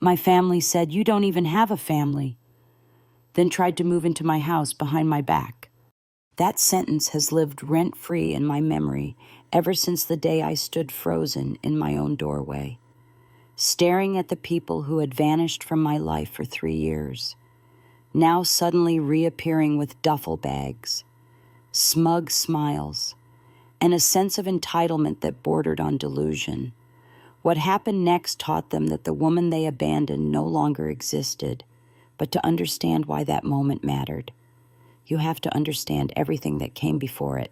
My family said, "You don't even have a family," then tried to move into my house behind my back. That sentence has lived rent-free in my memory ever since the day I stood frozen in my own doorway, staring at the people who had vanished from my life for 3 years, now suddenly reappearing with duffel bags, smug smiles, and a sense of entitlement that bordered on delusion. What happened next taught them that the woman they abandoned no longer existed, but to understand why that moment mattered, you have to understand everything that came before it.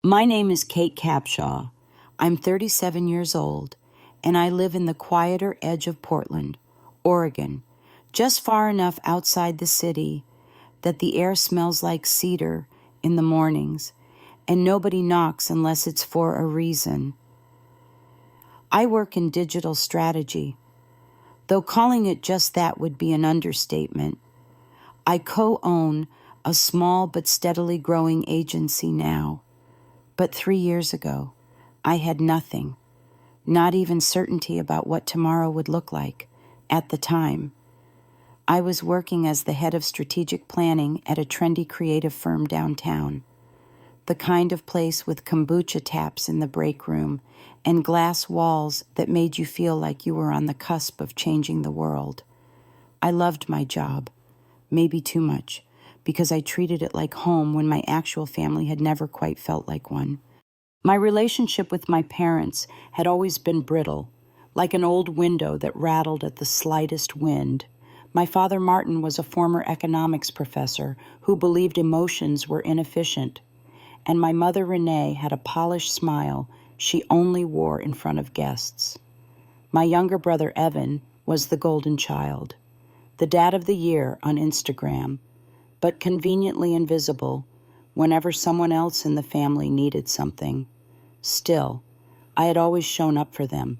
My name is Kate Capshaw. I'm 37 years old, and I live in the quieter edge of Portland, Oregon, just far enough outside the city that the air smells like cedar in the mornings, and nobody knocks unless it's for a reason. I work in digital strategy, though calling it just that would be an understatement. I co-own a small but steadily growing agency now. But 3 years ago, I had nothing, not even certainty about what tomorrow would look like at the time. I was working as the head of strategic planning at a trendy creative firm downtown, the kind of place with kombucha taps in the break room and glass walls that made you feel like you were on the cusp of changing the world. I loved my job, maybe too much, because I treated it like home when my actual family had never quite felt like one. My relationship with my parents had always been brittle, like an old window that rattled at the slightest wind. My father, Martin, was a former economics professor who believed emotions were inefficient, and my mother, Renee, had a polished smile she only wore in front of guests. My younger brother, Evan, was the golden child, the dad of the year on Instagram, but conveniently invisible whenever someone else in the family needed something. Still, I had always shown up for them.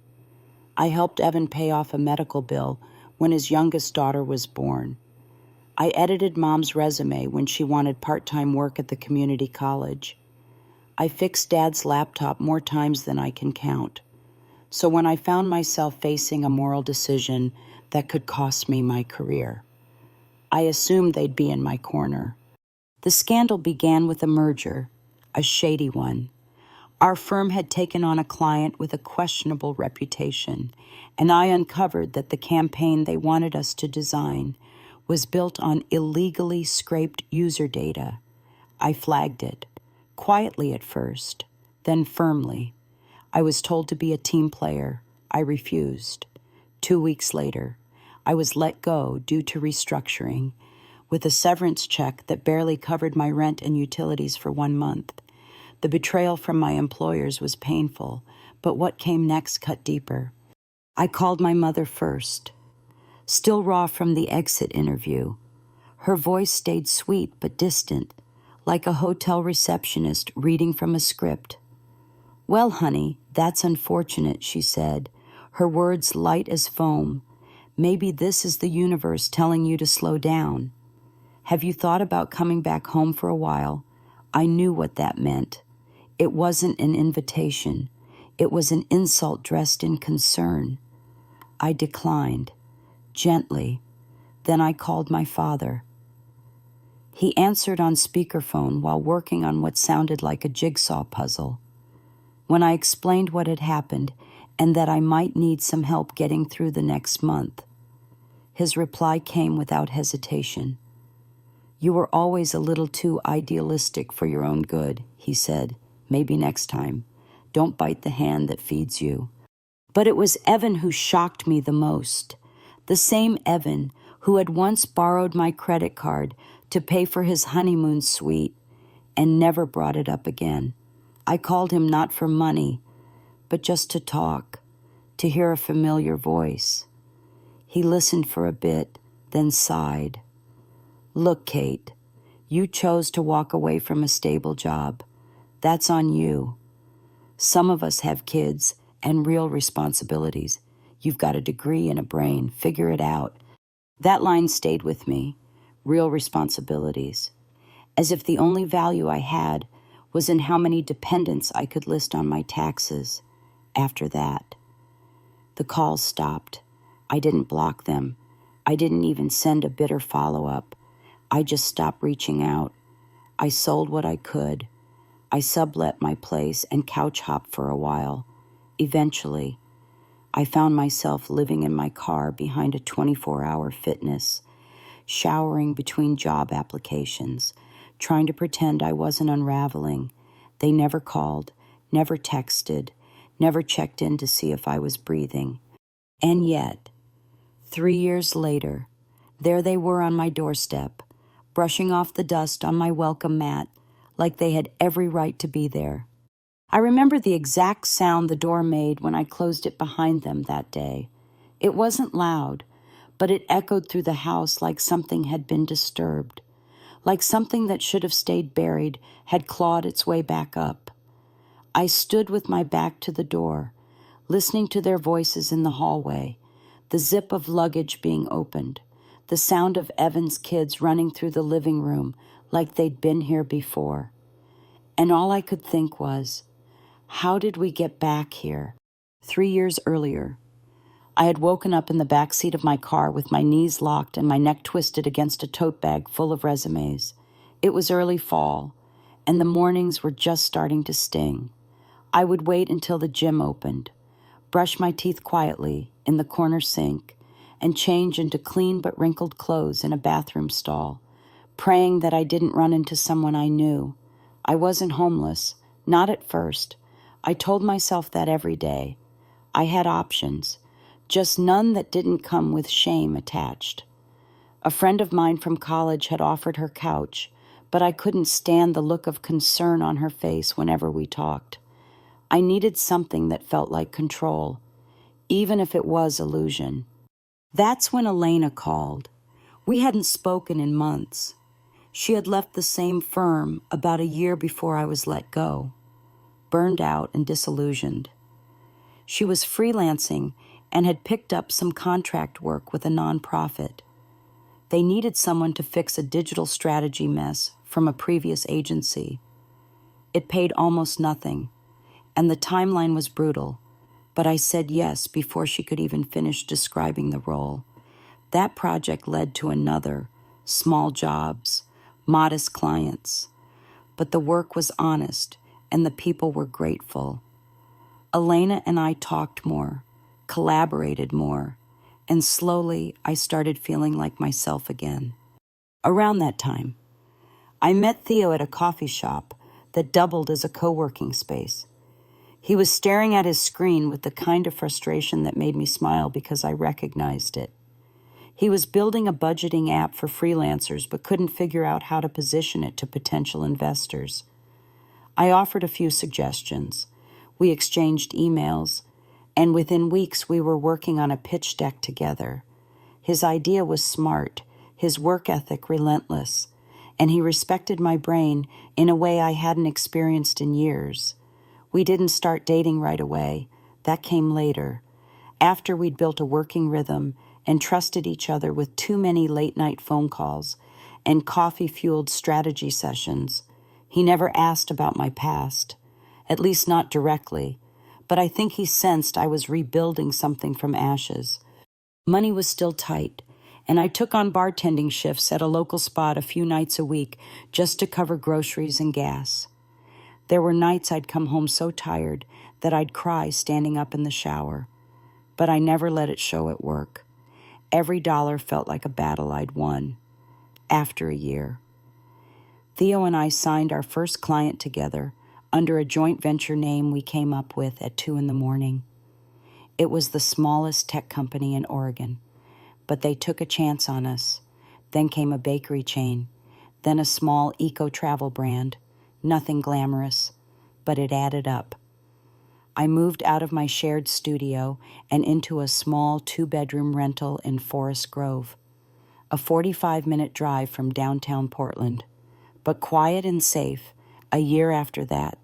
I helped Evan pay off a medical bill when his youngest daughter was born. I edited Mom's resume when she wanted part-time work at the community college. I fixed Dad's laptop more times than I can count. So when I found myself facing a moral decision that could cost me my career, I assumed they'd be in my corner. The scandal began with a merger, a shady one. Our firm had taken on a client with a questionable reputation, and I uncovered that the campaign they wanted us to design was built on illegally scraped user data. I flagged it, quietly at first, then firmly. I was told to be a team player. I refused. 2 weeks later, I was let go due to restructuring, with a severance check that barely covered my rent and utilities for 1 month. The betrayal from my employers was painful, but what came next cut deeper. I called my mother first, still raw from the exit interview. Her voice stayed sweet but distant, like a hotel receptionist reading from a script. "Well, honey, that's unfortunate," she said, her words light as foam. "Maybe this is the universe telling you to slow down. Have you thought about coming back home for a while?" I knew what that meant. It wasn't an invitation. It was an insult dressed in concern. I declined, gently. Then I called my father. He answered on speakerphone while working on what sounded like a jigsaw puzzle. When I explained what had happened and that I might need some help getting through the next month, his reply came without hesitation. "You were always a little too idealistic for your own good," he said. "Maybe next time. Don't bite the hand that feeds you." But it was Evan who shocked me the most. The same Evan who had once borrowed my credit card to pay for his honeymoon suite and never brought it up again. I called him not for money, but just to talk, to hear a familiar voice. He listened for a bit, then sighed. "Look, Kate, you chose to walk away from a stable job. That's on you. Some of us have kids and real responsibilities. You've got a degree and a brain. Figure it out." That line stayed with me. Real responsibilities. As if the only value I had was in how many dependents I could list on my taxes. After that, the call stopped. I didn't block them. I didn't even send a bitter follow-up. I just stopped reaching out. I sold what I could. I sublet my place and couch hopped for a while. Eventually, I found myself living in my car behind a 24-hour fitness, showering between job applications, trying to pretend I wasn't unraveling. They never called, never texted, never checked in to see if I was breathing. And yet, 3 years later, there they were on my doorstep, brushing off the dust on my welcome mat like they had every right to be there. I remember the exact sound the door made when I closed it behind them that day. It wasn't loud, but it echoed through the house like something had been disturbed, like something that should have stayed buried had clawed its way back up. I stood with my back to the door, listening to their voices in the hallway, the zip of luggage being opened, the sound of Evan's kids running through the living room like they'd been here before. And all I could think was, how did we get back here? 3 years earlier, I had woken up in the back seat of my car with my knees locked and my neck twisted against a tote bag full of resumes. It was early fall, and the mornings were just starting to sting. I would wait until the gym opened, brush my teeth quietly in the corner sink, and change into clean but wrinkled clothes in a bathroom stall, praying that I didn't run into someone I knew. I wasn't homeless, not at first. I told myself that every day. I had options, just none that didn't come with shame attached. A friend of mine from college had offered her couch, but I couldn't stand the look of concern on her face whenever we talked. I needed something that felt like control, even if it was illusion. That's when Elena called. We hadn't spoken in months. She had left the same firm about a year before I was let go, burned out and disillusioned. She was freelancing and had picked up some contract work with a nonprofit. They needed someone to fix a digital strategy mess from a previous agency. It paid almost nothing, and the timeline was brutal, but I said yes before she could even finish describing the role. That project led to another, small jobs, modest clients, but the work was honest and the people were grateful. Elena and I talked more, collaborated more, and slowly I started feeling like myself again. Around that time, I met Theo at a coffee shop that doubled as a co-working space. He was staring at his screen with the kind of frustration that made me smile because I recognized it. He was building a budgeting app for freelancers but couldn't figure out how to position it to potential investors. I offered a few suggestions. We exchanged emails, and within weeks we were working on a pitch deck together. His idea was smart, his work ethic relentless, and he respected my brain in a way I hadn't experienced in years. We didn't start dating right away. That came later, after we'd built a working rhythm and trusted each other with too many late-night phone calls and coffee-fueled strategy sessions. He never asked about my past, at least not directly, but I think he sensed I was rebuilding something from ashes. Money was still tight, and I took on bartending shifts at a local spot a few nights a week just to cover groceries and gas. There were nights I'd come home so tired that I'd cry standing up in the shower, but I never let it show at work. Every dollar felt like a battle I'd won. After a year, Theo and I signed our first client together under a joint venture name we came up with at 2 a.m. It was the smallest tech company in Oregon, but they took a chance on us. Then came a bakery chain, then a small eco-travel brand. Nothing glamorous, but it added up. I moved out of my shared studio and into a small 2-bedroom rental in Forest Grove, a 45-minute drive from downtown Portland, but quiet and safe. A year after that,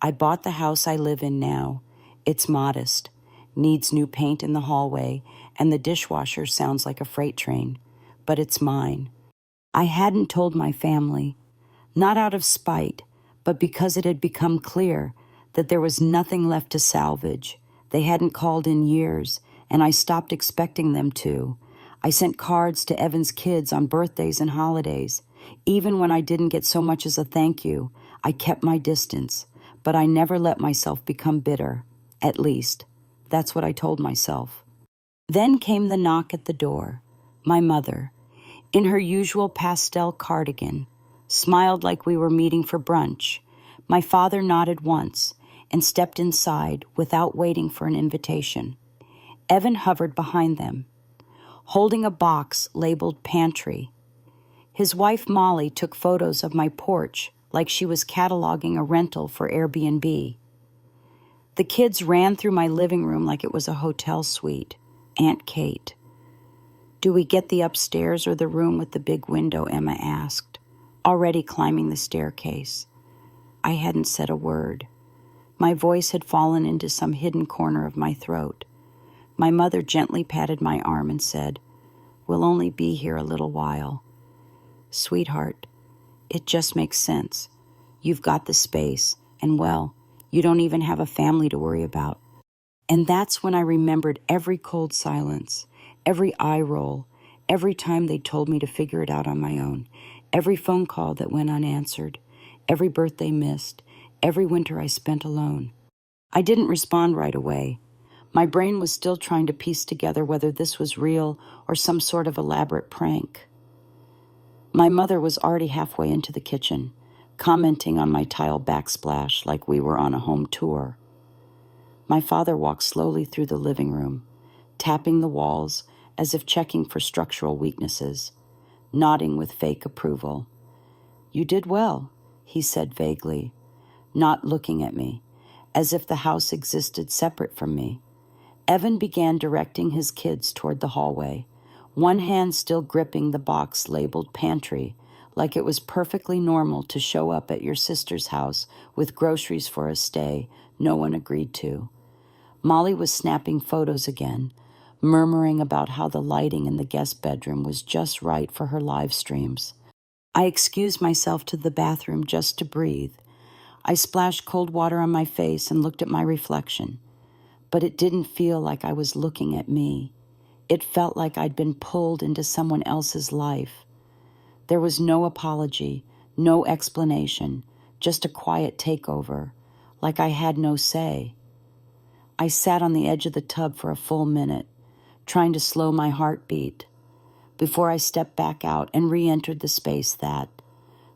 I bought the house I live in now. It's modest, needs new paint in the hallway, and the dishwasher sounds like a freight train, but it's mine. I hadn't told my family, not out of spite, but because it had become clear that there was nothing left to salvage. They hadn't called in years, and I stopped expecting them to. I sent cards to Evan's kids on birthdays and holidays. Even when I didn't get so much as a thank you, I kept my distance, but I never let myself become bitter. At least, that's what I told myself. Then came the knock at the door. My mother, in her usual pastel cardigan, smiled like we were meeting for brunch. My father nodded once and stepped inside without waiting for an invitation. Evan hovered behind them, holding a box labeled pantry. His wife Molly took photos of my porch like she was cataloging a rental for Airbnb. The kids ran through my living room like it was a hotel suite. Aunt Kate. "Do we get the upstairs or the room with the big window?" Emma asked, already climbing the staircase. I hadn't said a word. My voice had fallen into some hidden corner of my throat. My mother gently patted my arm and said, "We'll only be here a little while." "Sweetheart, it just makes sense. You've got the space, and well, you don't even have a family to worry about." And that's when I remembered every cold silence, every eye roll, every time they told me to figure it out on my own, every phone call that went unanswered, every birthday missed, every winter I spent alone. I didn't respond right away. My brain was still trying to piece together whether this was real or some sort of elaborate prank. My mother was already halfway into the kitchen, commenting on my tile backsplash like we were on a home tour. My father walked slowly through the living room, tapping the walls as if checking for structural weaknesses, nodding with fake approval. "You did well," he said vaguely, not looking at me, as if the house existed separate from me. Evan began directing his kids toward the hallway, one hand still gripping the box labeled pantry, like it was perfectly normal to show up at your sister's house with groceries for a stay no one agreed to. Molly was snapping photos again, murmuring about how the lighting in the guest bedroom was just right for her live streams. I excused myself to the bathroom just to breathe. I splashed cold water on my face and looked at my reflection, but it didn't feel like I was looking at me. It felt like I'd been pulled into someone else's life. There was no apology, no explanation, just a quiet takeover, like I had no say. I sat on the edge of the tub for a full minute, trying to slow my heartbeat, before I stepped back out and re-entered the space that,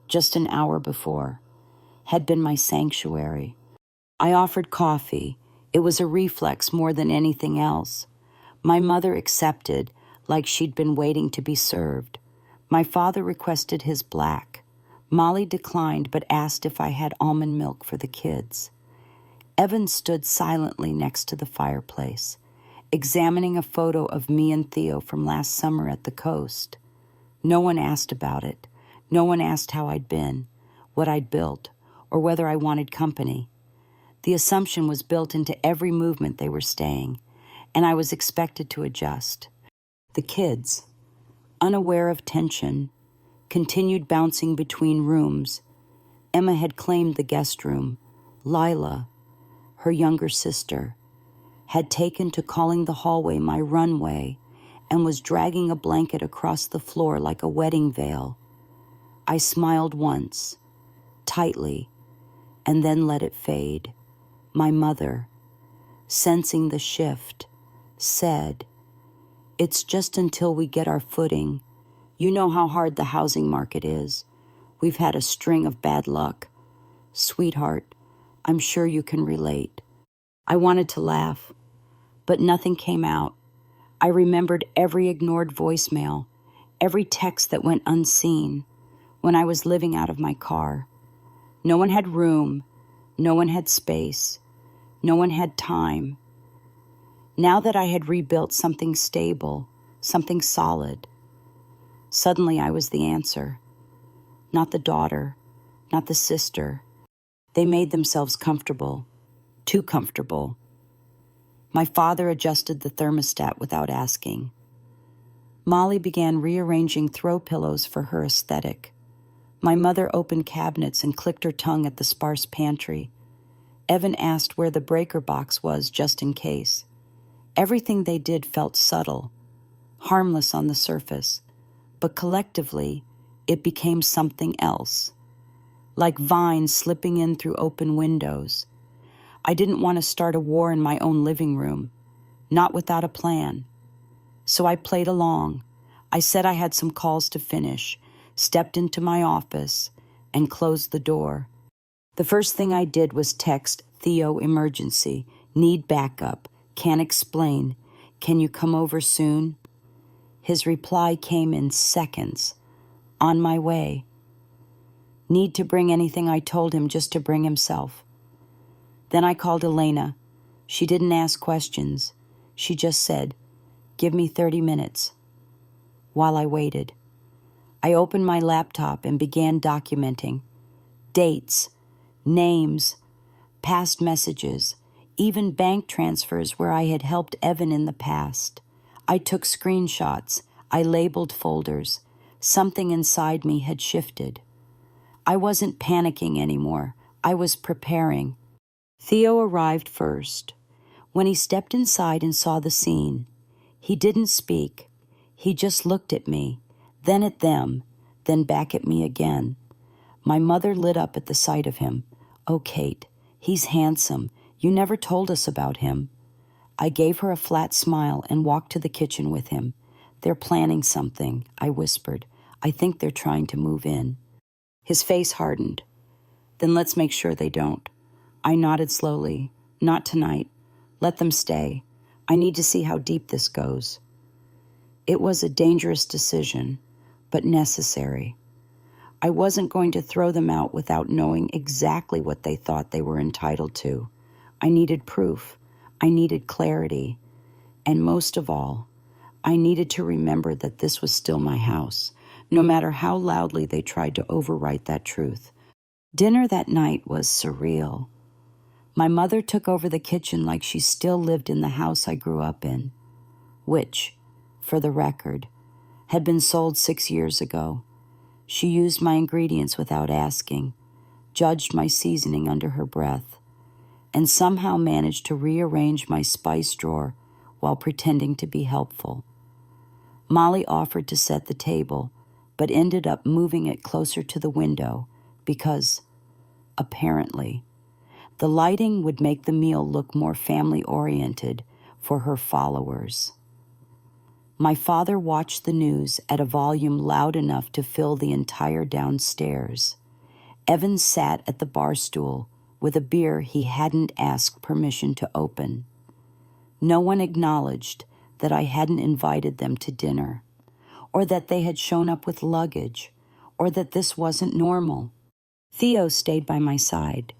just an hour before, had been my sanctuary. I offered coffee. It was a reflex more than anything else. My mother accepted, like she'd been waiting to be served. My father requested his black. Molly declined but asked if I had almond milk for the kids. Evan stood silently next to the fireplace, examining a photo of me and Theo from last summer at the coast. No one asked about it. No one asked how I'd been, what I'd built, or whether I wanted company. The assumption was built into every movement they were staying, and I was expected to adjust. The kids, unaware of tension, continued bouncing between rooms. Emma had claimed the guest room. Lila, her younger sister, had taken to calling the hallway my runway and was dragging a blanket across the floor like a wedding veil. I smiled once, tightly, and then let it fade. My mother, sensing the shift, said, "It's just until we get our footing. You know how hard the housing market is. We've had a string of bad luck. Sweetheart, I'm sure you can relate." I wanted to laugh, but nothing came out. I remembered every ignored voicemail, every text that went unseen when I was living out of my car. No one had room. No one had space. No one had time. Now that I had rebuilt something stable, something solid, suddenly I was the answer. Not the daughter, not the sister. They made themselves comfortable, too comfortable. My father adjusted the thermostat without asking. Molly began rearranging throw pillows for her aesthetic. My mother opened cabinets and clicked her tongue at the sparse pantry. Evan asked where the breaker box was just in case. Everything they did felt subtle, harmless on the surface, but collectively, it became something else, like vines slipping in through open windows. I didn't want to start a war in my own living room, not without a plan. So I played along. I said I had some calls to finish, stepped into my office, and closed the door. The first thing I did was text Theo emergency, need backup, can't explain, can you come over soon? His reply came in seconds. On my way. Need to bring anything I told him just to bring himself. Then I called Elena. She didn't ask questions. She just said, give me 30 minutes. While I waited, I opened my laptop and began documenting. Dates, names, past messages, even bank transfers where I had helped Evan in the past. I took screenshots. I labeled folders. Something inside me had shifted. I wasn't panicking anymore. I was preparing. Theo arrived first. When he stepped inside and saw the scene, he didn't speak. He just looked at me, then at them, then back at me again. My mother lit up at the sight of him. Oh, Kate, he's handsome. You never told us about him. I gave her a flat smile and walked to the kitchen with him. They're planning something, I whispered. I think they're trying to move in. His face hardened. Then let's make sure they don't. I nodded slowly. Not tonight. Let them stay. I need to see how deep this goes. It was a dangerous decision, but necessary. I wasn't going to throw them out without knowing exactly what they thought they were entitled to. I needed proof. I needed clarity. And most of all, I needed to remember that this was still my house, no matter how loudly they tried to overwrite that truth. Dinner that night was surreal. My mother took over the kitchen like she still lived in the house I grew up in, which, for the record, had been sold 6 years ago. She used my ingredients without asking, judged my seasoning under her breath, and somehow managed to rearrange my spice drawer while pretending to be helpful. Molly offered to set the table, but ended up moving it closer to the window because, apparently, the lighting would make the meal look more family-oriented for her followers. My father watched the news at a volume loud enough to fill the entire downstairs. Evan sat at the bar stool with a beer he hadn't asked permission to open. No one acknowledged that I hadn't invited them to dinner, or that they had shown up with luggage, or that this wasn't normal. Theo stayed by my side.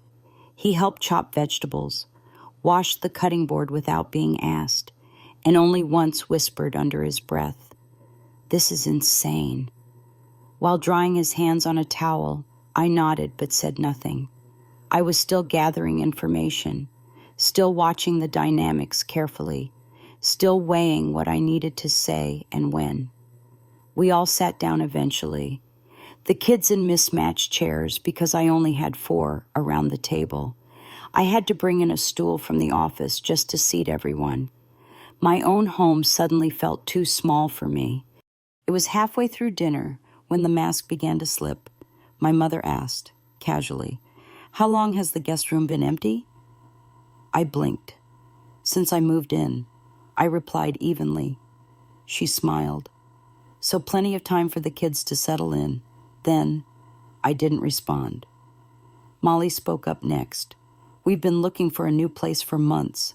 He helped chop vegetables, washed the cutting board without being asked, and only once whispered under his breath, "This is insane." While drying his hands on a towel, I nodded but said nothing. I was still gathering information, still watching the dynamics carefully, still weighing what I needed to say and when. We all sat down eventually, the kids in mismatched chairs because I only had 4 around the table. I had to bring in a stool from the office just to seat everyone. My own home suddenly felt too small for me. It was halfway through dinner when the mask began to slip. My mother asked, casually, "How long has the guest room been empty?" I blinked. "Since I moved in," I replied evenly. She smiled. "So plenty of time for the kids to settle in." Then, I didn't respond. Molly spoke up next. "We've been looking for a new place for months,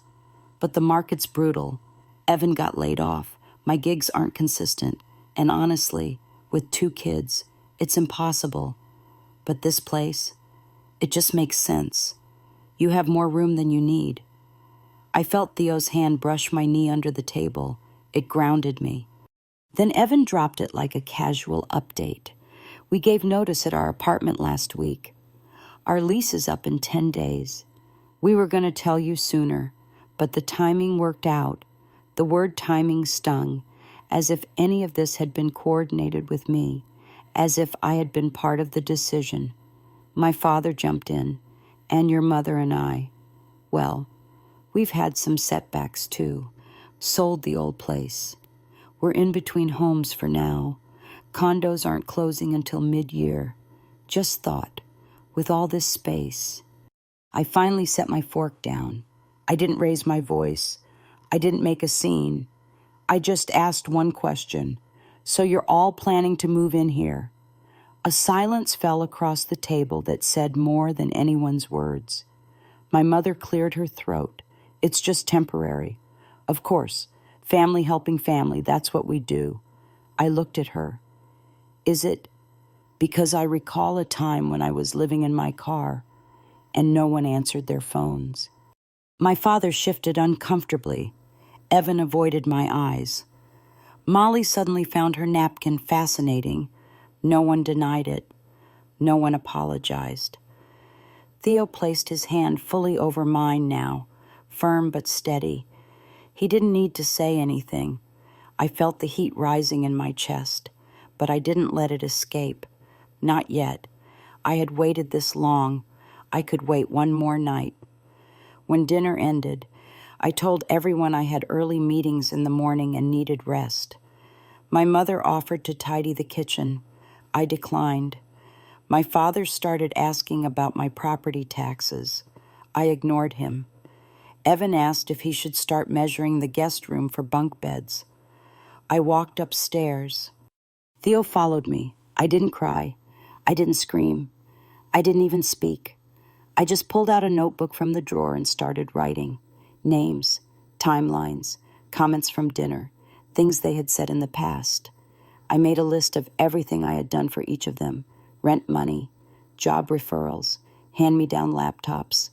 but the market's brutal. Evan got laid off. My gigs aren't consistent. And honestly, with 2 kids, it's impossible. But this place, it just makes sense. You have more room than you need." I felt Theo's hand brush my knee under the table. It grounded me. Then Evan dropped it like a casual update. "We gave notice at our apartment last week. Our lease is up in 10 days. We were going to tell you sooner, but the timing worked out." The word timing stung, as if any of this had been coordinated with me, as if I had been part of the decision. My father jumped in, "And your mother and I. Well, we've had some setbacks too, Sold the old place. We're in between homes for now. Condos aren't closing until mid-year. Just thought, with all this space. I finally set my fork down. I didn't raise my voice. I didn't make a scene. I just asked one question. So you're all planning to move in here? A silence fell across the table that said more than anyone's words. My mother cleared her throat. It's just temporary. Of course, family helping family, that's what we do. I looked at her. Is it because I recall a time when I was living in my car and no one answered their phones? My father shifted uncomfortably. Evan avoided my eyes. Molly suddenly found her napkin fascinating. No one denied it. No one apologized. Theo placed his hand fully over mine now, firm but steady. He didn't need to say anything. I felt the heat rising in my chest, but I didn't let it escape. Not yet. I had waited this long. I could wait one more night. When dinner ended, I told everyone I had early meetings in the morning and needed rest. My mother offered to tidy the kitchen. I declined. My father started asking about my property taxes. I ignored him. Evan asked if he should start measuring the guest room for bunk beds. I walked upstairs. Theo followed me. I didn't cry. I didn't scream. I didn't even speak. I just pulled out a notebook from the drawer and started writing. Names, timelines, comments from dinner, things they had said in the past. I made a list of everything I had done for each of them. Rent money, job referrals, hand-me-down laptops,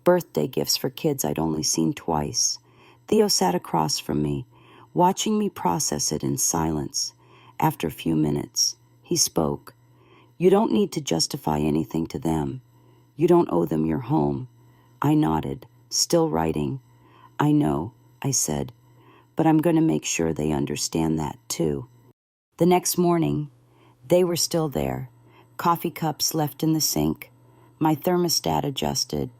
birthday gifts for kids I'd only seen twice. Theo sat across from me, watching me process it in silence. After a few minutes, he spoke. You don't need to justify anything to them. You don't owe them your home. I nodded, still writing. I know, I said, but I'm going to make sure they understand that too. The next morning, they were still there. Coffee cups left in the sink. My thermostat adjusted.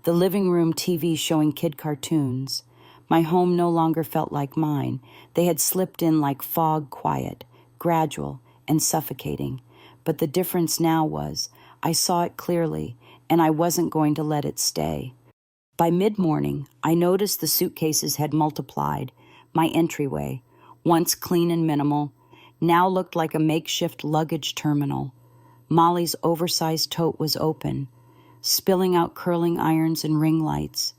The living room TV showing kid cartoons. My home no longer felt like mine. They had slipped in like fog quiet, gradual and suffocating. But the difference now was, I saw it clearly, and I wasn't going to let it stay. By mid-morning, I noticed the suitcases had multiplied. My entryway, once clean and minimal, now looked like a makeshift luggage terminal. Molly's oversized tote was open, spilling out curling irons and ring lights.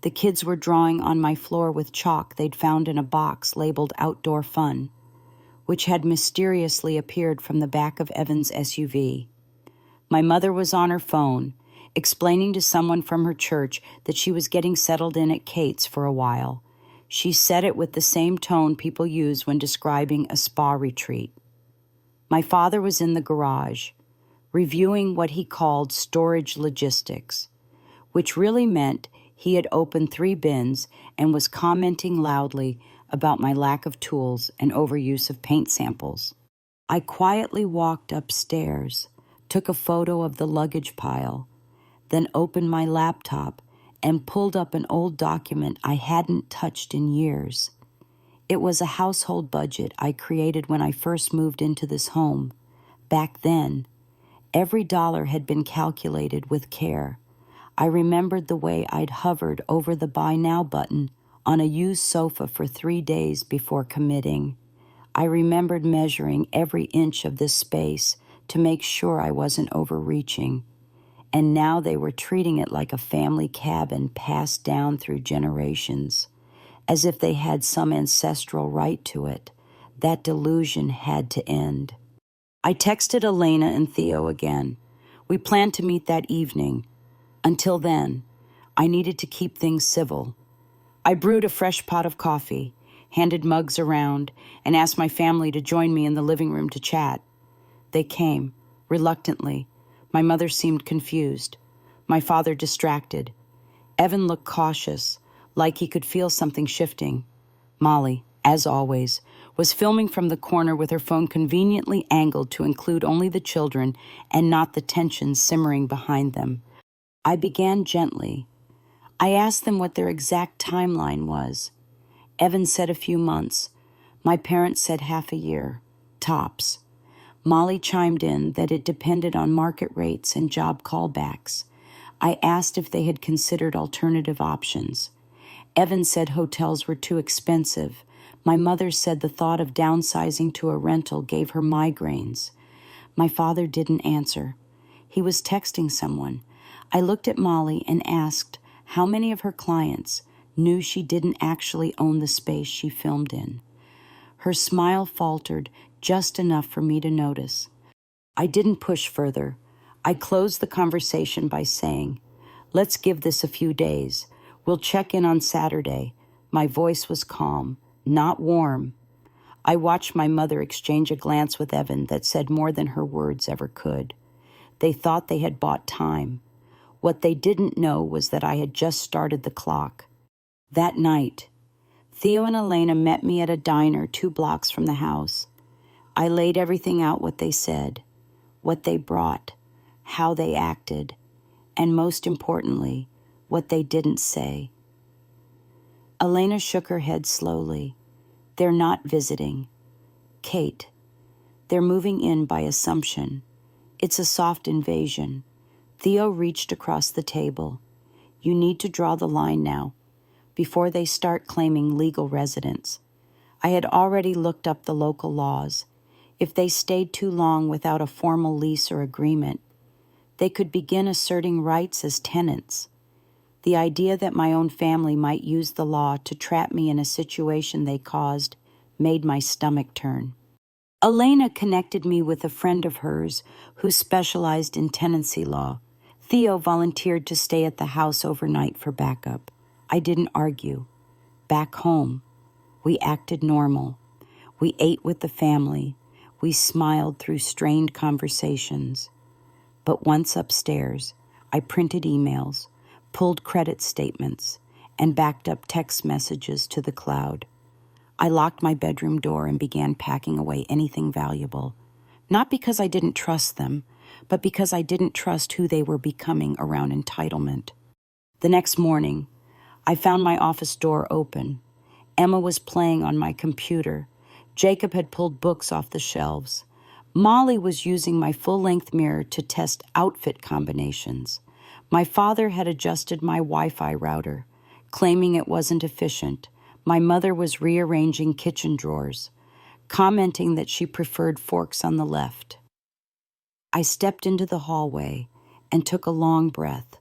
The kids were drawing on my floor with chalk they'd found in a box labeled Outdoor Fun, which had mysteriously appeared from the back of Evan's SUV. My mother was on her phone, explaining to someone from her church that she was getting settled in at Kate's for a while. She said it with the same tone people use when describing a spa retreat. My father was in the garage, reviewing what he called storage logistics, which really meant he had opened 3 bins and was commenting loudly about my lack of tools and overuse of paint samples. I quietly walked upstairs, took a photo of the luggage pile, then opened my laptop and pulled up an old document I hadn't touched in years. It was a household budget I created when I first moved into this home. Back then, every dollar had been calculated with care. I remembered the way I'd hovered over the Buy Now button on a used sofa for 3 days before committing. I remembered measuring every inch of this space to make sure I wasn't overreaching. And now they were treating it like a family cabin passed down through generations, as if they had some ancestral right to it. That delusion had to end. I texted Elena and Theo again. We planned to meet that evening. Until then, I needed to keep things civil. I brewed a fresh pot of coffee, handed mugs around, and asked my family to join me in the living room to chat. They came, reluctantly. My mother seemed confused. My father distracted. Evan looked cautious, like he could feel something shifting. Molly, as always, was filming from the corner with her phone conveniently angled to include only the children and not the tension simmering behind them. I began gently. I asked them what their exact timeline was. Evan said a few months. My parents said half a year, tops. Molly chimed in that it depended on market rates and job callbacks. I asked if they had considered alternative options. Evan said hotels were too expensive. My mother said the thought of downsizing to a rental gave her migraines. My father didn't answer. He was texting someone. I looked at Molly and asked how many of her clients knew she didn't actually own the space she filmed in. Her smile faltered just enough for me to notice. I didn't push further. I closed the conversation by saying, "Let's give this a few days. We'll check in on Saturday." My voice was calm, not warm. I watched my mother exchange a glance with Evan that said more than her words ever could. They thought they had bought time. What they didn't know was that I had just started the clock. That night, Theo and Elena met me at a diner 2 blocks from the house. I laid everything out, what they said, what they brought, how they acted, and most importantly, what they didn't say. Elena shook her head slowly. "They're not visiting. Kate, they're moving in by assumption. It's a soft invasion." Theo reached across the table. "You need to draw the line now, before they start claiming legal residence." I had already looked up the local laws. If they stayed too long without a formal lease or agreement, they could begin asserting rights as tenants. The idea that my own family might use the law to trap me in a situation they caused made my stomach turn. Elena connected me with a friend of hers who specialized in tenancy law. Theo volunteered to stay at the house overnight for backup. I didn't argue. Back home, we acted normal. We ate with the family. We smiled through strained conversations. But once upstairs, I printed emails, pulled credit statements, and backed up text messages to the cloud. I locked my bedroom door and began packing away anything valuable, not because I didn't trust them, but because I didn't trust who they were becoming around entitlement. The next morning, I found my office door open. Emma was playing on my computer. Jacob had pulled books off the shelves. Molly was using my full-length mirror to test outfit combinations. My father had adjusted my Wi-Fi router, claiming it wasn't efficient. My mother was rearranging kitchen drawers, commenting that she preferred forks on the left. I stepped into the hallway and took a long breath.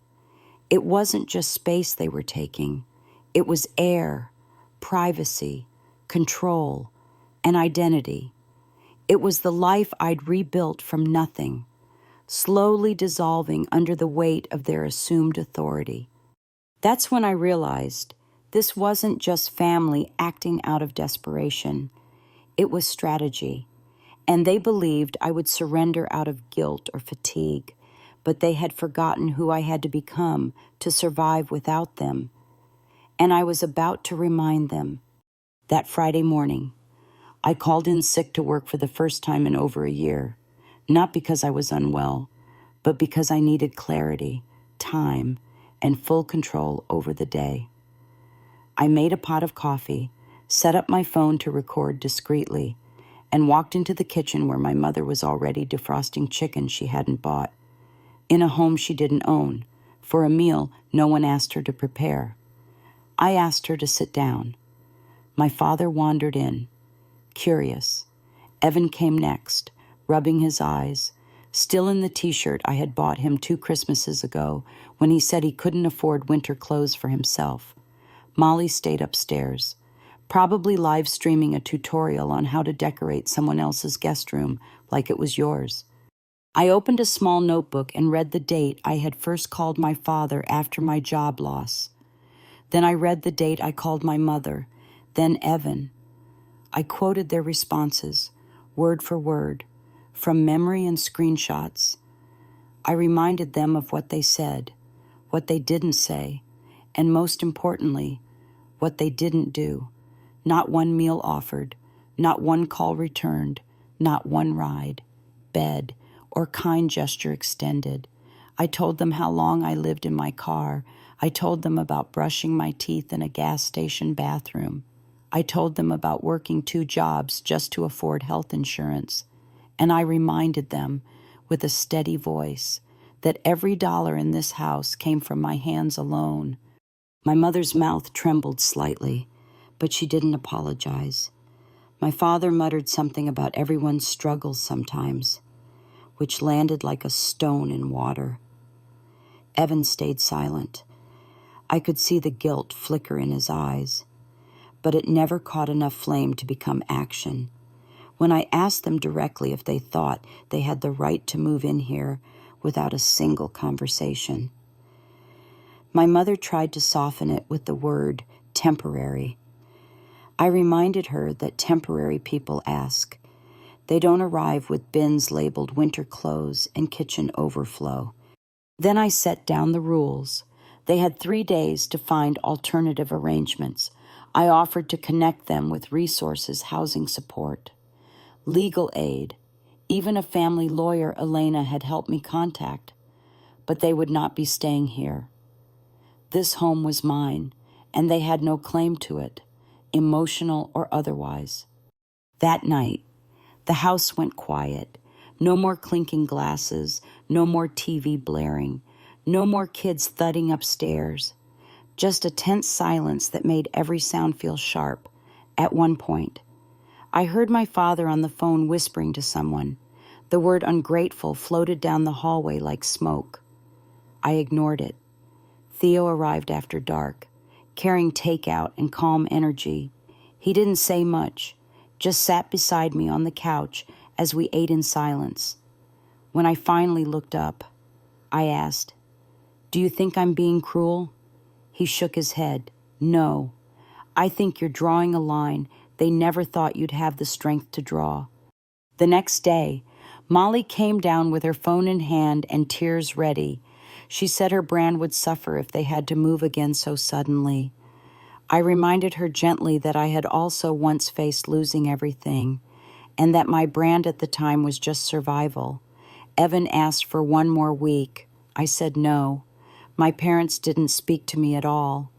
It wasn't just space they were taking. It was air, privacy, control, and identity. It was the life I'd rebuilt from nothing, slowly dissolving under the weight of their assumed authority. That's when I realized this wasn't just family acting out of desperation. It was strategy, and they believed I would surrender out of guilt or fatigue, but they had forgotten who I had to become to survive without them. And I was about to remind them. That Friday morning, I called in sick to work for the first time in over a year, not because I was unwell, but because I needed clarity, time, and full control over the day. I made a pot of coffee, set up my phone to record discreetly, and walked into the kitchen where my mother was already defrosting chicken she hadn't bought, in a home she didn't own, for a meal no one asked her to prepare. I asked her to sit down. My father wandered in, curious. Evan came next, rubbing his eyes, still in the t-shirt I had bought him 2 Christmases ago when he said he couldn't afford winter clothes for himself. Molly stayed upstairs, probably live streaming a tutorial on how to decorate someone else's guest room like it was yours. I opened a small notebook and read the date I had first called my father after my job loss. Then I read the date I called my mother, then Evan. I quoted their responses, word for word, from memory and screenshots. I reminded them of what they said, what they didn't say, and most importantly, what they didn't do. Not one meal offered, not one call returned, not one ride, bed, or kind gesture extended. I told them how long I lived in my car. I told them about brushing my teeth in a gas station bathroom. I told them about working 2 jobs just to afford health insurance, and I reminded them with a steady voice that every dollar in this house came from my hands alone. My mother's mouth trembled slightly, but she didn't apologize. My father muttered something about everyone's struggles sometimes, which landed like a stone in water. Evan stayed silent. I could see the guilt flicker in his eyes, but it never caught enough flame to become action. When I asked them directly if they thought they had the right to move in here without a single conversation, my mother tried to soften it with the word temporary. I reminded her that temporary people ask. They don't arrive with bins labeled winter clothes and kitchen overflow. Then I set down the rules. They had 3 days to find alternative arrangements. I offered to connect them with resources, housing support, legal aid. Even a family lawyer Elena had helped me contact, but they would not be staying here. This home was mine, and they had no claim to it, emotional or otherwise. That night, the house went quiet. No more clinking glasses, no more TV blaring, no more kids thudding upstairs. Just a tense silence that made every sound feel sharp. At one point, I heard my father on the phone whispering to someone. The word ungrateful floated down the hallway like smoke. I ignored it. Theo arrived after dark, carrying takeout and calm energy. He didn't say much, just sat beside me on the couch as we ate in silence. When I finally looked up, I asked, "Do you think I'm being cruel?" He shook his head. "No. I think you're drawing a line they never thought you'd have the strength to draw." The next day, Molly came down with her phone in hand and tears ready. She said her brand would suffer if they had to move again so suddenly. I reminded her gently that I had also once faced losing everything, and that my brand at the time was just survival. Evan asked for 1 more week. I said no. My parents didn't speak to me at all.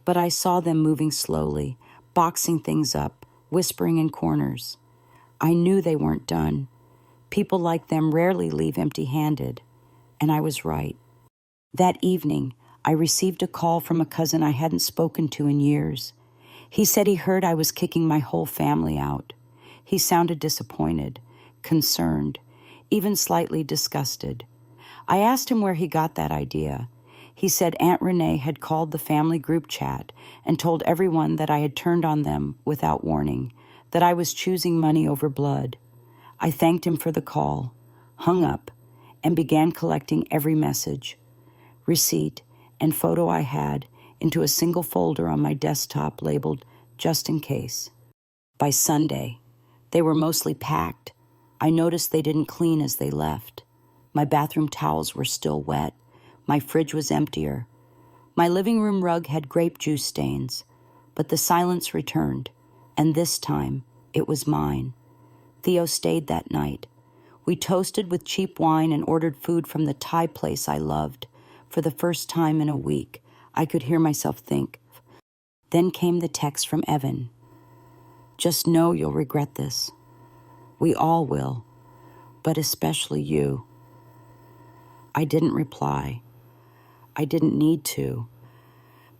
But I saw them moving slowly, boxing things up, whispering in corners. I knew they weren't done. People like them rarely leave empty-handed, and I was right. That evening, I received a call from a cousin I hadn't spoken to in years. He said he heard I was kicking my whole family out. He sounded disappointed, concerned, even slightly disgusted. I asked him where he got that idea. He said Aunt Renee had called the family group chat and told everyone that I had turned on them without warning, that I was choosing money over blood. I thanked him for the call, hung up, and began collecting every message, receipt, and photo I had into a single folder on my desktop labeled "just in case." By Sunday, they were mostly packed. I noticed they didn't clean as they left. My bathroom towels were still wet. My fridge was emptier. My living room rug had grape juice stains, but the silence returned, and this time it was mine. Theo stayed that night. We toasted with cheap wine and ordered food from the Thai place I loved. For the first time in a week, I could hear myself think. Then came the text from Evan. "Just know you'll regret this. We all will, but especially you." I didn't reply. I didn't need to,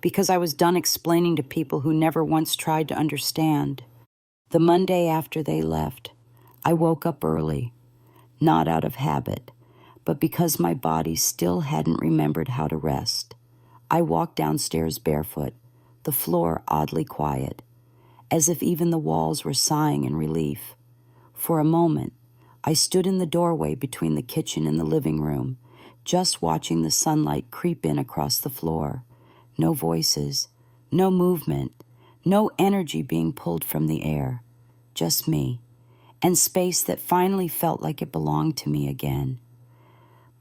because I was done explaining to people who never once tried to understand. The Monday after they left, I woke up early, not out of habit, but because my body still hadn't remembered how to rest. I walked downstairs barefoot, the floor oddly quiet, as if even the walls were sighing in relief. For a moment, I stood in the doorway between the kitchen and the living room, just watching the sunlight creep in across the floor. No voices, no movement, no energy being pulled from the air. Just me, and space that finally felt like it belonged to me again.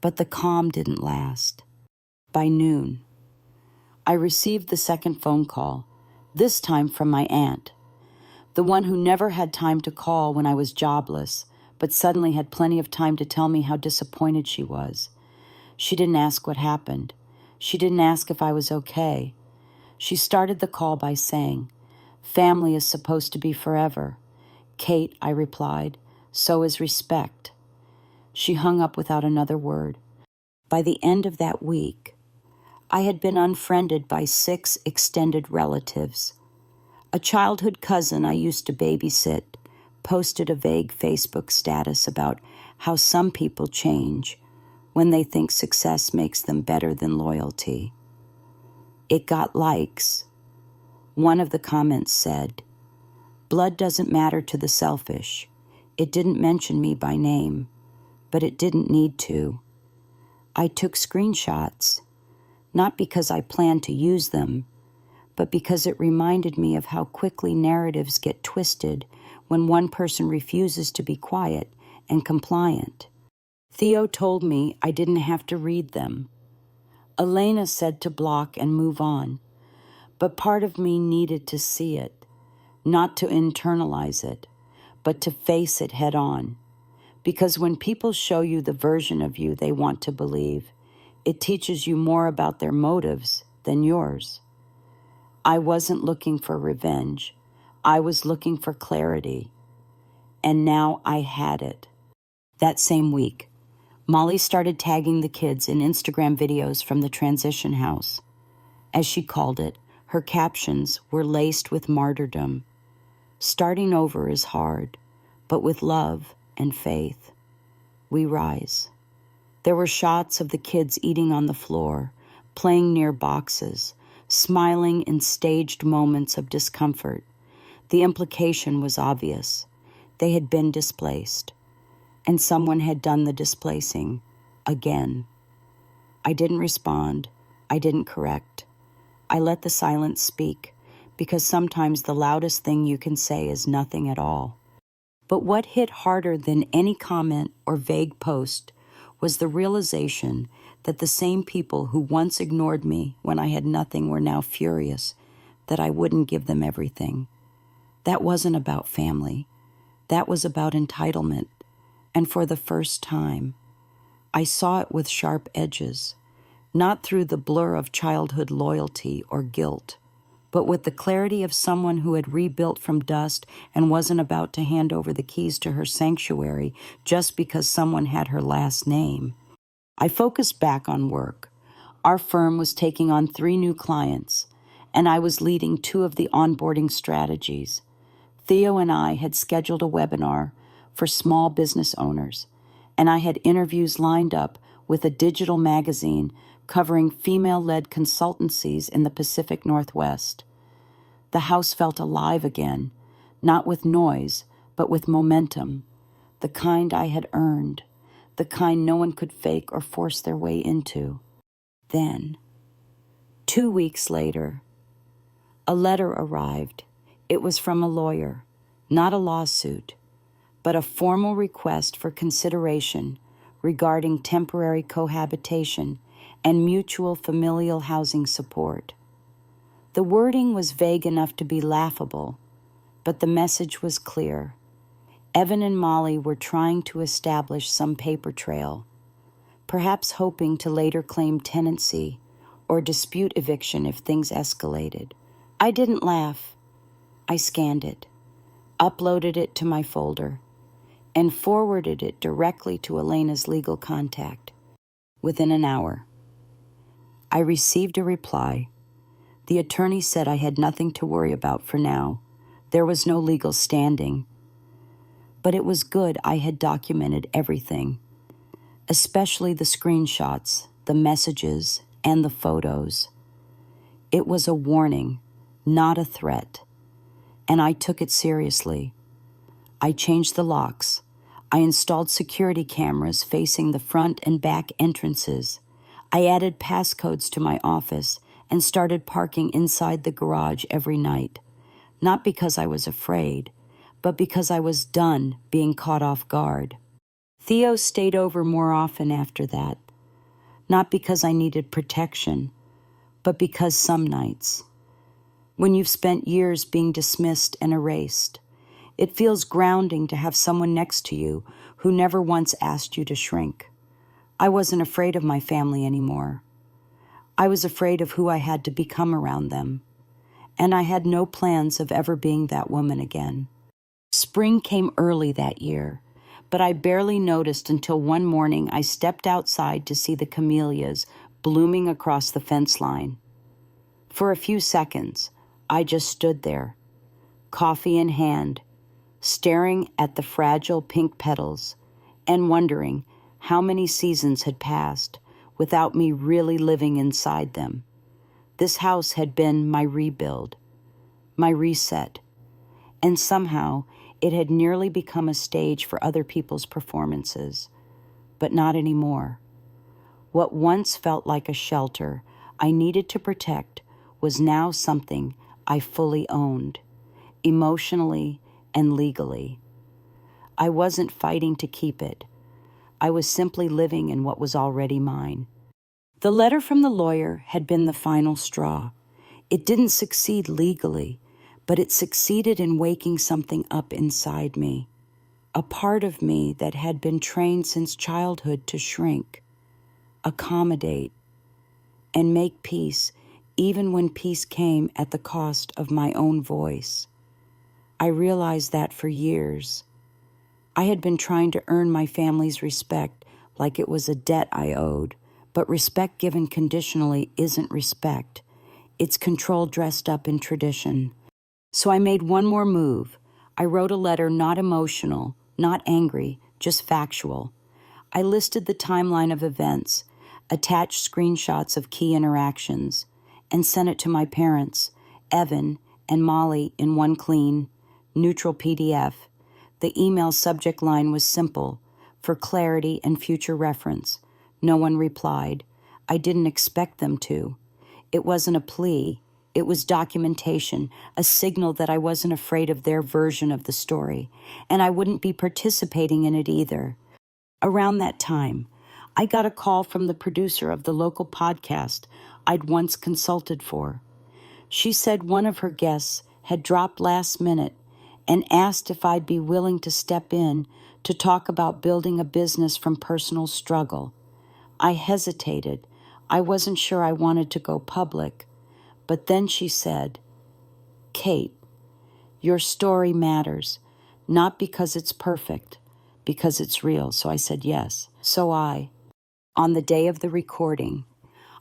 But the calm didn't last. By noon, I received the second phone call, this time from my aunt, the one who never had time to call when I was jobless, but suddenly had plenty of time to tell me how disappointed she was. She didn't ask what happened. She didn't ask if I was okay. She started the call by saying, Family is supposed to be forever. Kate, I replied, so is respect. She hung up without another word. By the end of that week, I had been unfriended by 6 extended relatives. A childhood cousin I used to babysit posted a vague Facebook status about how some people change when they think success makes them better than loyalty. It got likes. One of the comments said, "Blood doesn't matter to the selfish. It didn't mention me by name, but it didn't need to." I took screenshots, not because I planned to use them, but because it reminded me of how quickly narratives get twisted when one person refuses to be quiet and compliant. Theo told me I didn't have to read them. Elena said to block and move on, but part of me needed to see it, not to internalize it, but to face it head on. Because when people show you the version of you they want to believe, it teaches you more about their motives than yours. I wasn't looking for revenge. I was looking for clarity. And now I had it. That same week, Molly started tagging the kids in Instagram videos from the transition house. As she called it, her captions were laced with martyrdom. Starting over is hard, but with love and faith, we rise. There were shots of the kids eating on the floor, playing near boxes, smiling in staged moments of discomfort. The implication was obvious. They had been displaced, and someone had done the displacing again. I didn't respond. I didn't correct. I let the silence speak, because sometimes the loudest thing you can say is nothing at all. But what hit harder than any comment or vague post was the realization that the same people who once ignored me when I had nothing were now furious that I wouldn't give them everything. That wasn't about family. That was about entitlement. And for the first time, I saw it with sharp edges, not through the blur of childhood loyalty or guilt, but with the clarity of someone who had rebuilt from dust and wasn't about to hand over the keys to her sanctuary just because someone had her last name. I focused back on work. Our firm was taking on 3 new clients, and I was leading 2 of the onboarding strategies. Theo and I had scheduled a webinar for small business owners, and I had interviews lined up with a digital magazine covering female-led consultancies in the Pacific Northwest. The house felt alive again, not with noise, but with momentum, the kind I had earned, the kind no one could fake or force their way into. Then, 2 weeks later, a letter arrived. It was from a lawyer, not a lawsuit, but a formal request for consideration regarding temporary cohabitation and mutual familial housing support. The wording was vague enough to be laughable, but the message was clear. Evan and Molly were trying to establish some paper trail, perhaps hoping to later claim tenancy or dispute eviction if things escalated. I didn't laugh. I scanned it, uploaded it to my folder, and forwarded it directly to Elena's legal contact. Within an hour, I received a reply. The attorney said I had nothing to worry about for now. There was no legal standing. But it was good I had documented everything, especially the screenshots, the messages, and the photos. It was a warning, not a threat, and I took it seriously. I changed the locks. I installed security cameras facing the front and back entrances. I added passcodes to my office and started parking inside the garage every night, not because I was afraid, but because I was done being caught off guard. Theo stayed over more often after that, not because I needed protection, but because some nights, when you've spent years being dismissed and erased, it feels grounding to have someone next to you who never once asked you to shrink. I wasn't afraid of my family anymore. I was afraid of who I had to become around them. and I had no plans of ever being that woman again. Spring came early that year, but I barely noticed until one morning I stepped outside to see the camellias blooming across the fence line. For a few seconds, I just stood there, coffee in hand, staring at the fragile pink petals and wondering how many seasons had passed without me really living inside them. This house had been my rebuild, my reset, and somehow it had nearly become a stage for other people's performances, but not anymore. What once felt like a shelter I needed to protect was now something I fully owned, emotionally and legally. I wasn't fighting to keep it. I was simply living in what was already mine. The letter from the lawyer had been the final straw. It didn't succeed legally, but it succeeded in waking something up inside me, a part of me that had been trained since childhood to shrink, accommodate, and make peace even when peace came at the cost of my own voice. I realized that for years. I had been trying to earn my family's respect like it was a debt I owed, but respect given conditionally isn't respect. It's control dressed up in tradition. So I made one more move. I wrote a letter not emotional, not angry, just factual. I listed the timeline of events, attached screenshots of key interactions, and sent it to my parents, Evan and Molly, in one clean, neutral PDF. The email subject line was simple, for clarity and future reference. No one replied. I didn't expect them to. It wasn't a plea. It was documentation, a signal that I wasn't afraid of their version of the story, and I wouldn't be participating in it either. Around that time, I got a call from the producer of the local podcast I'd once consulted for. She said one of her guests had dropped last minute and asked if I'd be willing to step in to talk about building a business from personal struggle. I hesitated. I wasn't sure I wanted to go public. But then she said, "Kate, your story matters, not because it's perfect, because it's real." So I said yes. On the day of the recording,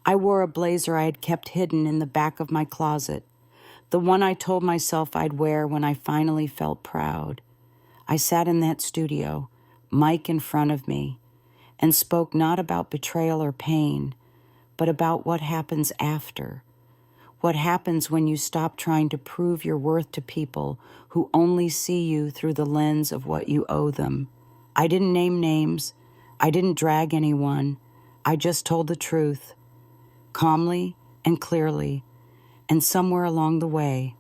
I wore a blazer I had kept hidden in the back of my closet, the one I told myself I'd wear when I finally felt proud. I sat in that studio, mic in front of me, and spoke not about betrayal or pain, but about what happens after. What happens when you stop trying to prove your worth to people who only see you through the lens of what you owe them. I didn't name names. I didn't drag anyone. I just told the truth, calmly and clearly. And somewhere along the way,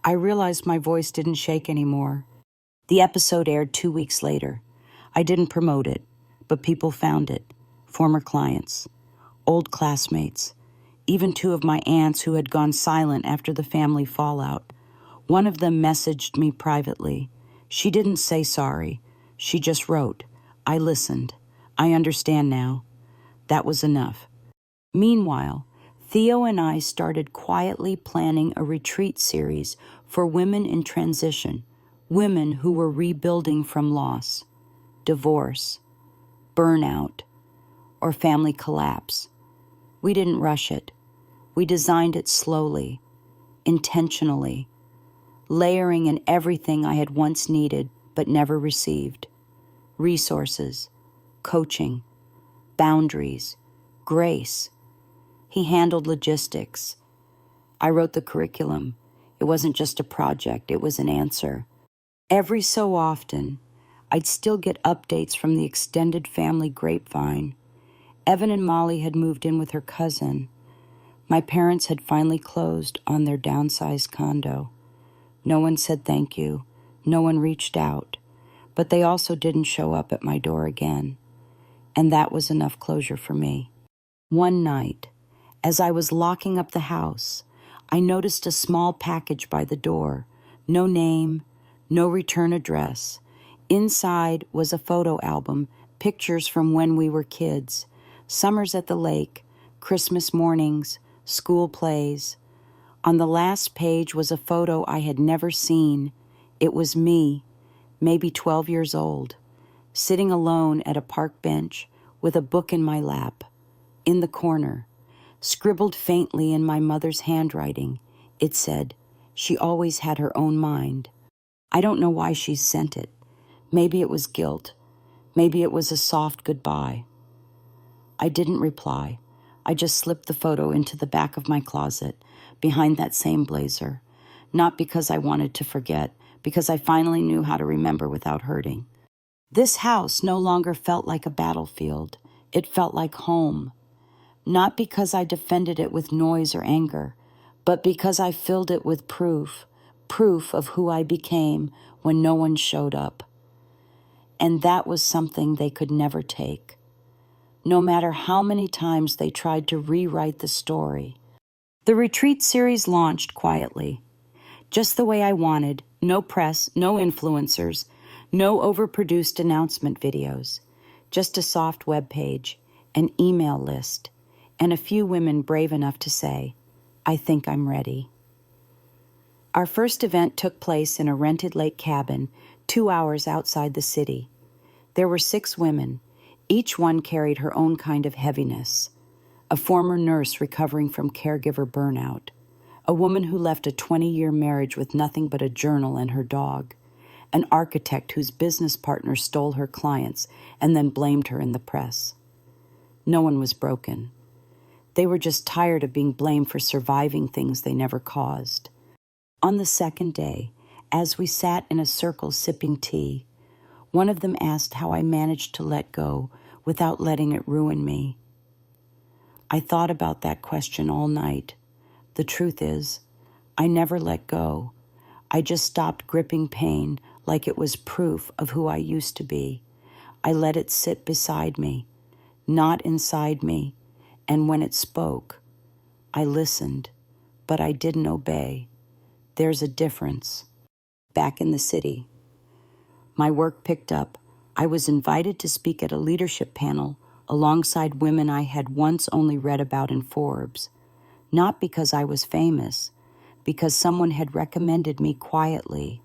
I realized my voice didn't shake anymore. The episode aired 2 weeks later. I didn't promote it, but people found it. Former clients, old classmates, even 2 of my aunts who had gone silent after the family fallout. One of them messaged me privately. She didn't say sorry. She just wrote, "I listened. I understand now." That was enough. Meanwhile, Theo and I started quietly planning a retreat series for women in transition, women who were rebuilding from loss, divorce, burnout, or family collapse. We didn't rush it. We designed it slowly, intentionally, layering in everything I had once needed but never received. Resources, coaching, boundaries, grace. He handled logistics. I wrote the curriculum. It wasn't just a project, it was an answer. Every so often, I'd still get updates from the extended family grapevine. Evan and Molly had moved in with her cousin. My parents had finally closed on their downsized condo. No one said thank you. No one reached out. But they also didn't show up at my door again. And that was enough closure for me. One night, as I was locking up the house, I noticed a small package by the door. No name, no return address. Inside was a photo album, pictures from when we were kids, summers at the lake, Christmas mornings, school plays. On the last page was a photo I had never seen. It was me, maybe 12 years old, sitting alone at a park bench with a book in my lap. In the corner, scribbled faintly in my mother's handwriting, it said, "She always had her own mind." I don't know why she sent it. Maybe it was guilt. Maybe it was a soft goodbye. I didn't reply. I just slipped the photo into the back of my closet, behind that same blazer. Not because I wanted to forget, because I finally knew how to remember without hurting. This house no longer felt like a battlefield. It felt like home. Not because I defended it with noise or anger, but because I filled it with proof of who I became when no one showed up. And that was something they could never take. No matter how many times they tried to rewrite the story. The retreat series launched quietly, just the way I wanted. No press, no influencers, no overproduced announcement videos, just a soft web page, an email list, and a few women brave enough to say, "I think I'm ready." Our first event took place in a rented lake cabin 2 hours outside the city. There were 6 women. Each one carried her own kind of heaviness. A former nurse recovering from caregiver burnout. A woman who left a 20-year marriage with nothing but a journal and her dog. An architect whose business partner stole her clients and then blamed her in the press. No one was broken. They were just tired of being blamed for surviving things they never caused. On the second day, as we sat in a circle sipping tea, one of them asked how I managed to let go without letting it ruin me. I thought about that question all night. The truth is, I never let go. I just stopped gripping pain like it was proof of who I used to be. I let it sit beside me, not inside me, and when it spoke, I listened, but I didn't obey. There's a difference. Back in the city, my work picked up. I was invited to speak at a leadership panel alongside women I had once only read about in Forbes, not because I was famous, because someone had recommended me quietly,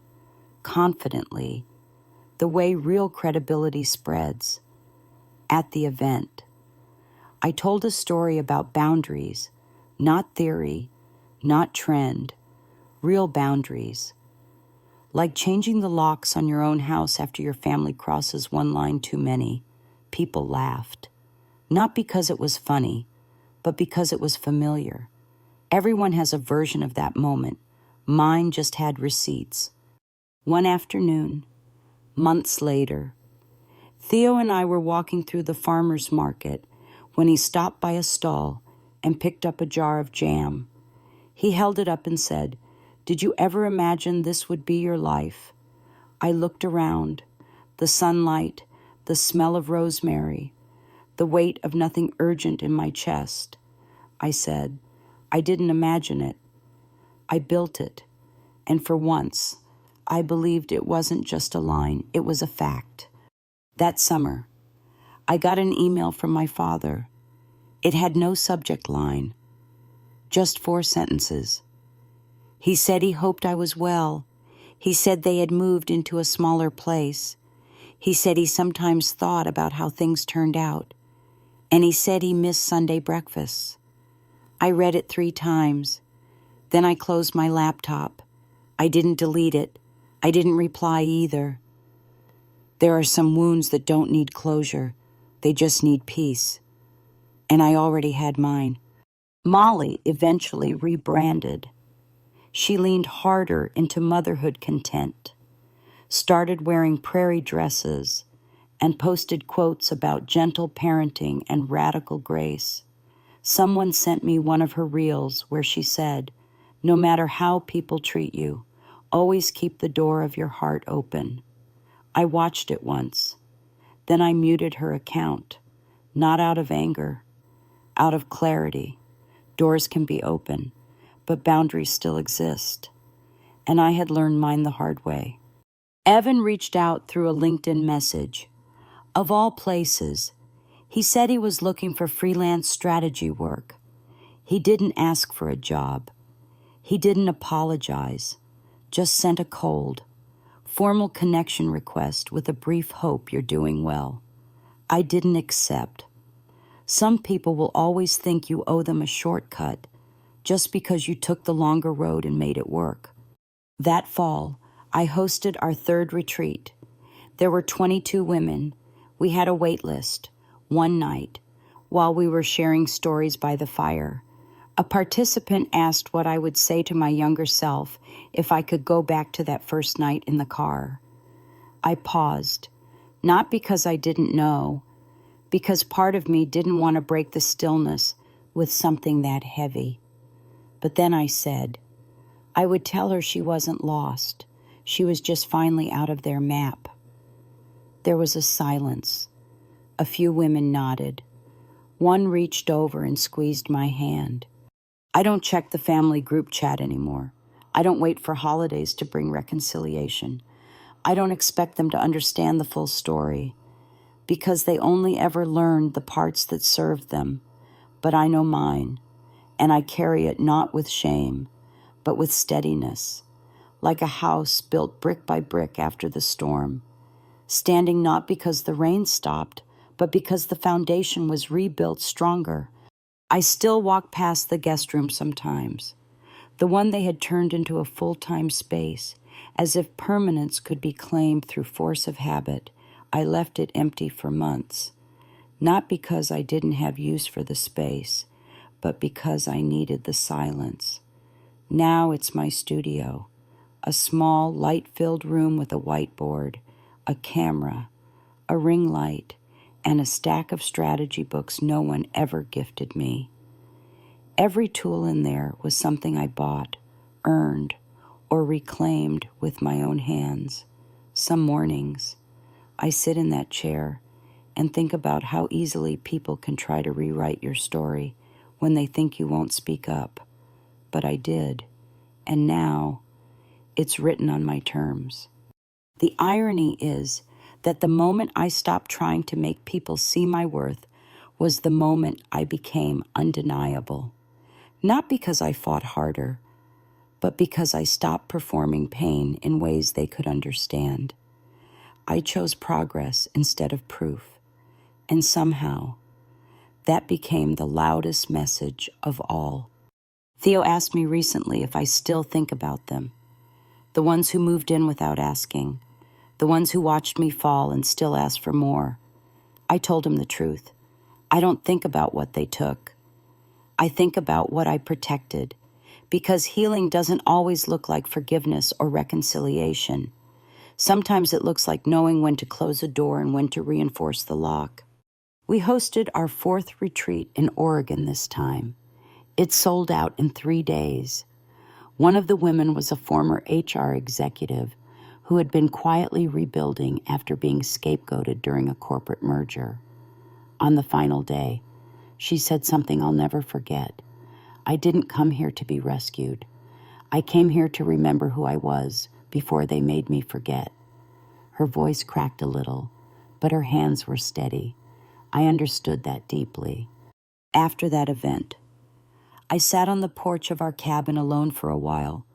confidently, the way real credibility spreads. At the event, I told a story about boundaries, not theory, not trend, real boundaries. Like changing the locks on your own house after your family crosses one line too many. People laughed. Not because it was funny, but because it was familiar. Everyone has a version of that moment. Mine just had receipts. One afternoon, months later, Theo and I were walking through the farmer's market when he stopped by a stall and picked up a jar of jam. He held it up and said, "Did you ever imagine this would be your life?" I looked around, the sunlight, the smell of rosemary, the weight of nothing urgent in my chest. I said, "I didn't imagine it. I built it." And for once, I believed it wasn't just a line, it was a fact. That summer, I got an email from my father. It had no subject line, just 4 sentences. He said he hoped I was well. He said they had moved into a smaller place. He said he sometimes thought about how things turned out. And he said he missed Sunday breakfasts. I read it 3 times. Then I closed my laptop. I didn't delete it. I didn't reply either. There are some wounds that don't need closure. They just need peace. And I already had mine. Molly eventually rebranded. She leaned harder into motherhood content, started wearing prairie dresses, and posted quotes about gentle parenting and radical grace. Someone sent me one of her reels where she said, "No matter how people treat you, always keep the door of your heart open." I watched it once. Then I muted her account, not out of anger, out of clarity. Doors can be open, but boundaries still exist. And I had learned mine the hard way. Evan reached out through a LinkedIn message. Of all places, he said he was looking for freelance strategy work. He didn't ask for a job. He didn't apologize, just sent a cold, formal connection request with a brief hope you're doing well. I didn't accept. Some people will always think you owe them a shortcut just because you took the longer road and made it work. That fall, I hosted our third retreat. There were 22 women. We had a wait list. One night, while we were sharing stories by the fire, a participant asked what I would say to my younger self if I could go back to that first night in the car. I paused, not because I didn't know, because part of me didn't want to break the stillness with something that heavy. But then I said, I would tell her she wasn't lost. She was just finally out of their map. There was a silence. A few women nodded. One reached over and squeezed my hand. I don't check the family group chat anymore. I don't wait for holidays to bring reconciliation. I don't expect them to understand the full story, because they only ever learned the parts that served them. But I know mine, and I carry it not with shame, but with steadiness, like a house built brick by brick after the storm, standing not because the rain stopped, but because the foundation was rebuilt stronger. I still walk past the guest room sometimes, the one they had turned into a full-time space, as if permanence could be claimed through force of habit. I left it empty for months, not because I didn't have use for the space, but because I needed the silence. Now it's my studio, a small, light-filled room with a whiteboard, a camera, a ring light, and a stack of strategy books no one ever gifted me. Every tool in there was something I bought, earned, or reclaimed with my own hands. Some mornings, I sit in that chair and think about how easily people can try to rewrite your story when they think you won't speak up. But I did, and now it's written on my terms. The irony is that the moment I stopped trying to make people see my worth was the moment I became undeniable. Not because I fought harder, but because I stopped performing pain in ways they could understand. I chose progress instead of proof, and somehow that became the loudest message of all. Theo asked me recently if I still think about them, the ones who moved in without asking, the ones who watched me fall and still asked for more. I told him the truth. I don't think about what they took. I think about what I protected, because healing doesn't always look like forgiveness or reconciliation. Sometimes it looks like knowing when to close a door and when to reinforce the lock. We hosted our fourth retreat in Oregon this time. It sold out in 3 days. One of the women was a former HR executive who had been quietly rebuilding after being scapegoated during a corporate merger. On the final day, she said something I'll never forget. I didn't come here to be rescued. I came here to remember who I was before they made me forget. Her voice cracked a little, but her hands were steady. I understood that deeply. After that event, I sat on the porch of our cabin alone for a while.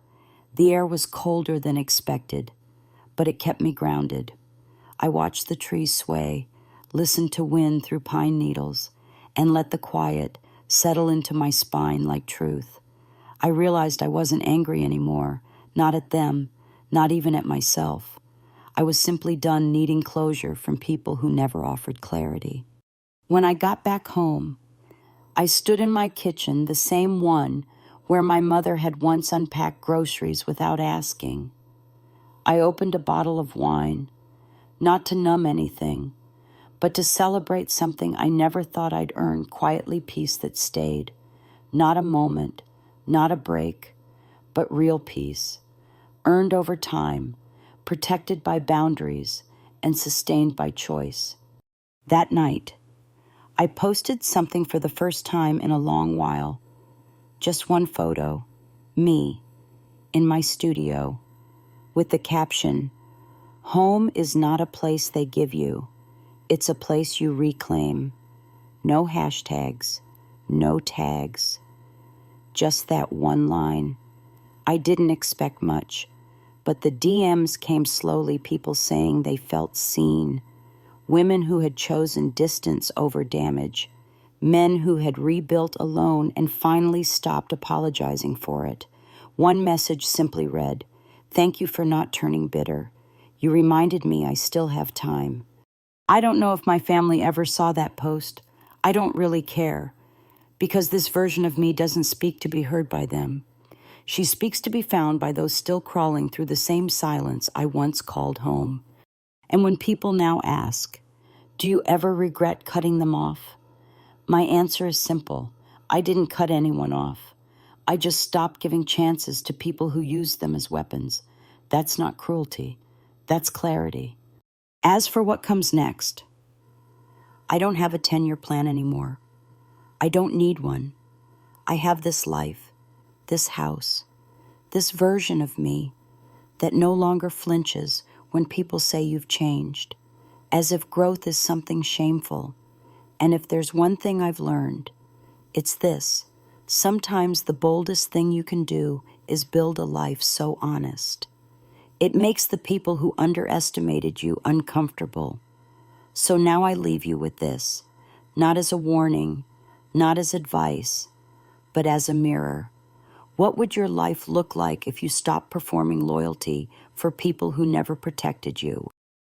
The air was colder than expected, but it kept me grounded. I watched the trees sway, listened to wind through pine needles, and let the quiet settle into my spine like truth. I realized I wasn't angry anymore, not at them, not even at myself. I was simply done needing closure from people who never offered clarity. When I got back home, I stood in my kitchen, the same one where my mother had once unpacked groceries without asking. I opened a bottle of wine, not to numb anything, but to celebrate something I never thought I'd earn, quietly peace that stayed. Not a moment, not a break, but real peace, earned over time, protected by boundaries, and sustained by choice. That night, I posted something for the first time in a long while. Just one photo, me, in my studio, with the caption, "Home is not a place they give you. It's a place you reclaim." No hashtags, no tags, just that one line. I didn't expect much, but the DMs came slowly, people saying they felt seen, women who had chosen distance over damage, men who had rebuilt alone and finally stopped apologizing for it. One message simply read, "Thank you for not turning bitter. You reminded me I still have time." I don't know if my family ever saw that post. I don't really care, because this version of me doesn't speak to be heard by them. She speaks to be found by those still crawling through the same silence I once called home. And when people now ask, "Do you ever regret cutting them off?" my answer is simple. I didn't cut anyone off. I just stopped giving chances to people who use them as weapons. That's not cruelty. That's clarity. As for what comes next, I don't have a 10-year plan anymore. I don't need one. I have this life, this house, this version of me that no longer flinches when people say you've changed, as if growth is something shameful. And if there's one thing I've learned, it's this: sometimes the boldest thing you can do is build a life so honest. It makes the people who underestimated you uncomfortable. So now I leave you with this, not as a warning, not as advice, but as a mirror. What would your life look like if you stopped performing loyalty for people who never protected you?